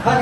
Hello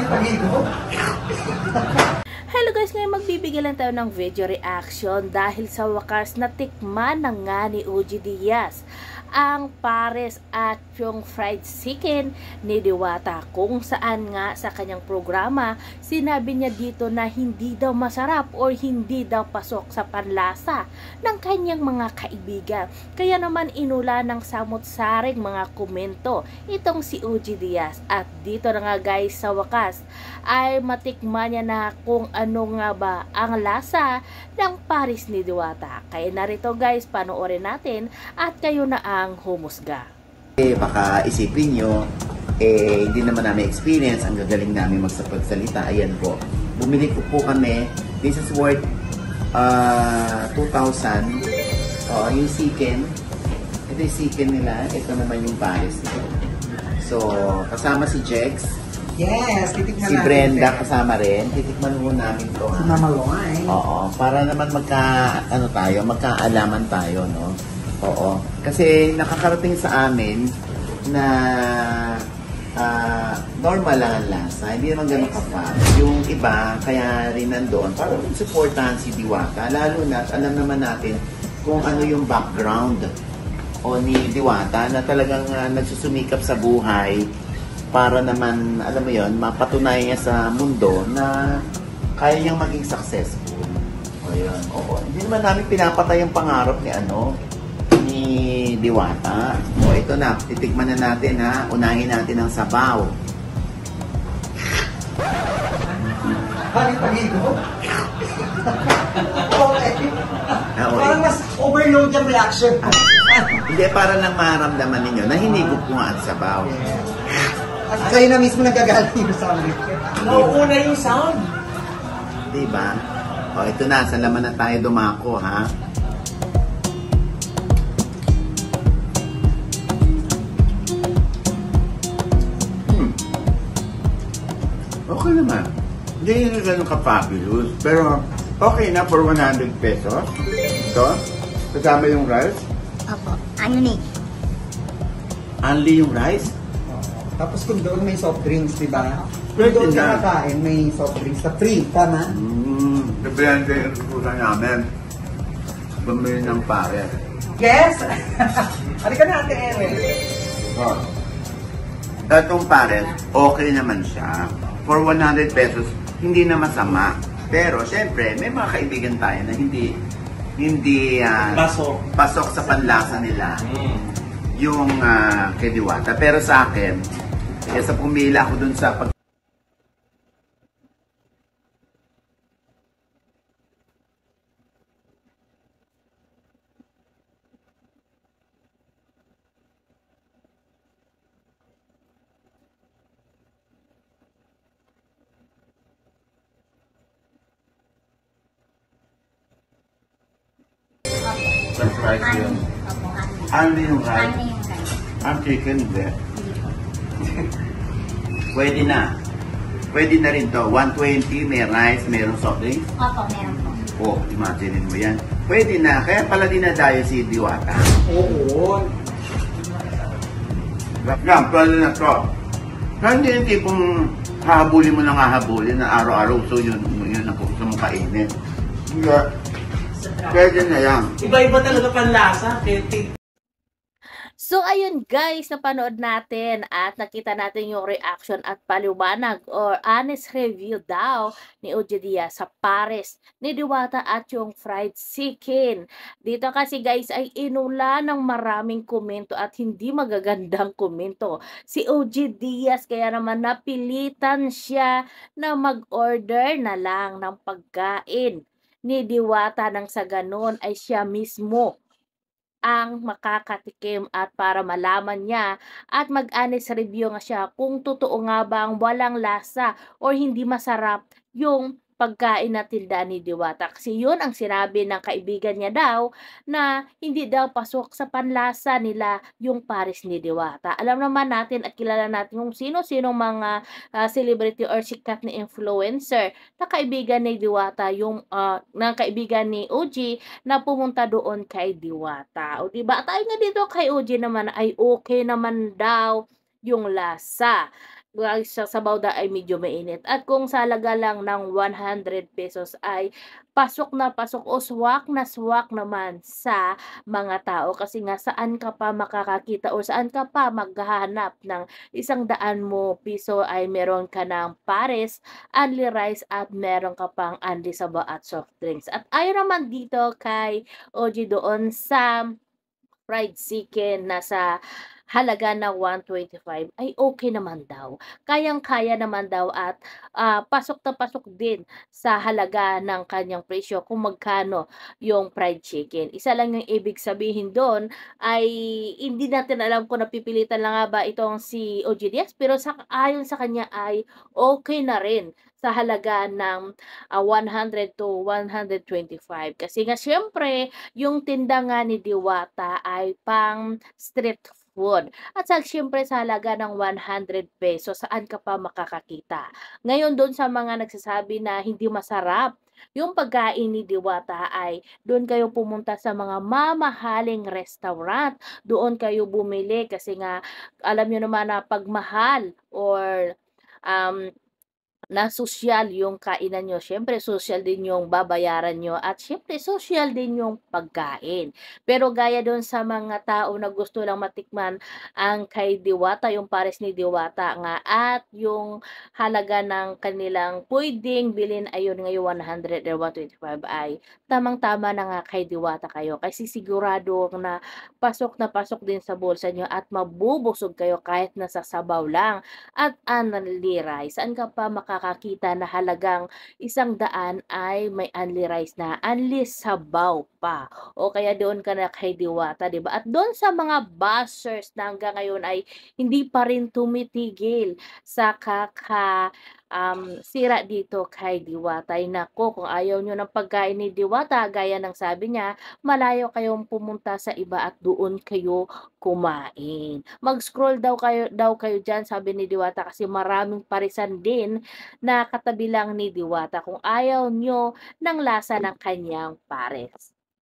guys, ngayon magbibigay lang tayo ng video reaction dahil sa wakas natikman na nga ni OG Diaz ang pares at yung fried chicken ni Diwata, kung saan nga sa kanyang programa sinabi niya dito na hindi daw masarap or hindi daw pasok sa panlasa ng kanyang mga kaibigan. Kaya naman inula ng samot-saring mga komento itong si OG Diaz, at dito na nga guys sa wakas ay matikman niya na kung ano nga ba ang lasa ng pares ni Diwata. Kaya narito guys, panoorin natin at kayo na ang humusga. Baka isipin nyo, hindi naman namin experience, ang gagaling namin magsapagsalita. Ayan po, bumili po kami. This is worth 2,000. Yung chicken, ito yung chicken nila, ito naman yung pares nila. So, kasama si Jex. Yes, titikman si Brenda natin. Kasama rin. Titikman mo namin to. Si Mama Loy. Oo, para naman magkaalaman tayo, no? Oo. Kasi nakakarating sa amin na normal lang ang lasa. Hindi naman ganun kapag. Yung iba, kaya rin nandoon, para supportahan si Diwata. Lalo na, alam naman natin kung ano yung background ni Diwata na talagang nagsusumikap sa buhay para naman, alam mo yon, mapatunayan niya sa mundo na kaya niyang maging successful. O yun, oo. Hindi naman namin pinapatay ang pangarap ni Diwata. O ito na, titikman na natin ha. Unahin natin ang sabaw. Pag-igo? Okay. Parang mas overload yung reaction. Hindi, para lang maramdaman ninyo na hinigop ko nga ang sabaw. At kayo na mismo nagagalit yung sound. Nauuna yung sound. Diba? O, ito na. Sa laman na tayo dumako, ha? Okay naman. Hindi na ganun ka-fabulous. Pero, okay na for 100 pesos. Ito. Kasama yung rice. Opo. Ano ni? Only yung rice? Tapos kung doon may soft drinks, di ba? Pwede Kung doon na. ka nakain, may soft drinks na free, tama? Depende yung rupusan namin. Bumili ng pare. Yes! Halika na, Ate Erin. Oh. Itong pare, okay naman siya. For 100 pesos, hindi na masama. Pero, syempre, may mga kaibigan tayo na hindi pasok sa panlasa nila. Yung kay Diwata. Pero sa akin, kaya pumila ako dun sa pag... Surprise yun. Ano yung rice? Ang chicken, hindi. Pwede na. Pwede na rin to. 120, may rice, mayroong soft drinks. Opo, meron po. Oh, imagine mo yan. Pwede na. Kaya pala dinadayo si Diwata. Oo. Yan, pwede na to. Kaya hindi yung tipong hahabulin mo ng hahabulin na araw-araw. So yun ang gusto mong kainin. Hindi. Pwede na yan. Iba-iba talaga panlasa. So ayun guys, napanood natin at nakita natin yung reaction at paliwanag or honest review daw ni OG Diaz sa pares ni Diwata at yung fried chicken. Dito kasi guys ay inula ng maraming komento at hindi magagandang komento si OG Diaz, kaya naman napilitan siya na mag-order na lang ng pagkain ni Diwata nang sa ganon ay siya mismo ang makakatikim at para malaman niya at mag-honest review nga siya kung totoo nga bang walang lasa o hindi masarap yung pagkain na tinda ni Diwata. Kasi yun ang sinabi ng kaibigan niya daw na hindi daw pasok sa panlasa nila yung pares ni Diwata. Alam naman natin at kilala natin kung sino-sinong mga celebrity or sikat na influencer na kaibigan ni Diwata, yung na kaibigan ni OG na pumunta doon kay Diwata. O diba? Tayo nga dito kay OG naman ay okay naman daw yung lasa sa sabaw daw ay medyo mainit at kung sa halaga lang ng ₱100 ay pasok na pasok o swak na swak naman sa mga tao kasi nga saan ka pa makakakita o saan ka pa maghahanap ng ₱100 ay meron ka ng pares, only rice at meron ka pang only sabaw at soft drinks. At ayon naman dito kay OG doon sa fried chicken na sa halaga na 125 ay okay naman daw. Kayang-kaya naman daw at, pasok na pasok din sa halaga ng kanyang presyo kung magkano yung fried chicken. Isa lang yung ibig sabihin dun ay hindi natin alam kung napipilitan lang nga ba itong si OG Diaz pero ayon sa kanya ay okay na rin sa halaga ng, 100 to 125 kasi nga siyempre yung tinda nga ni Diwata ay pang street food at siyempre sa halaga ng ₱100 saan ka pa makakakita. Ngayon dun sa mga nagsasabi na hindi masarap yung pagkain ni Diwata ay doon kayo pumunta sa mga mamahaling restaurant, doon kayo bumili kasi nga alam niyo naman na 'pag mahal or, um na sosyal yung kainan niyo, siyempre sosyal din yung babayaran niyo at siyempre sosyal din yung pagkain. Pero gaya dun sa mga tao na gusto lang matikman ang kay Diwata, yung pares ni Diwata nga at yung halaga ng kanilang puwedeng bilhin ayun nga yung 100 or 125 ay tamang-tama na nga kay Diwata kayo kasi sigurado na pasok din sa bulsa niyo at mabubusog kayo kahit nasa sabaw lang at only rice. Saan ka pa makakakita na halagang 100 ay may only rice na, only sabaw pa o kaya doon ka na kay Diwata, 'di ba? At doon sa mga bashers na hanggang ngayon ay hindi pa rin tumitigil sa sira dito kay Diwata. Ay naku, kung ayaw niyo ng pagkain ni Diwata gaya ng sabi niya, malayo kayong pumunta sa iba at doon kayo kumain. Mag-scroll daw kayo diyan sabi ni Diwata kasi maraming parisan din na katabi lang ni Diwata kung ayaw niyo ng lasa ng kanyang pares.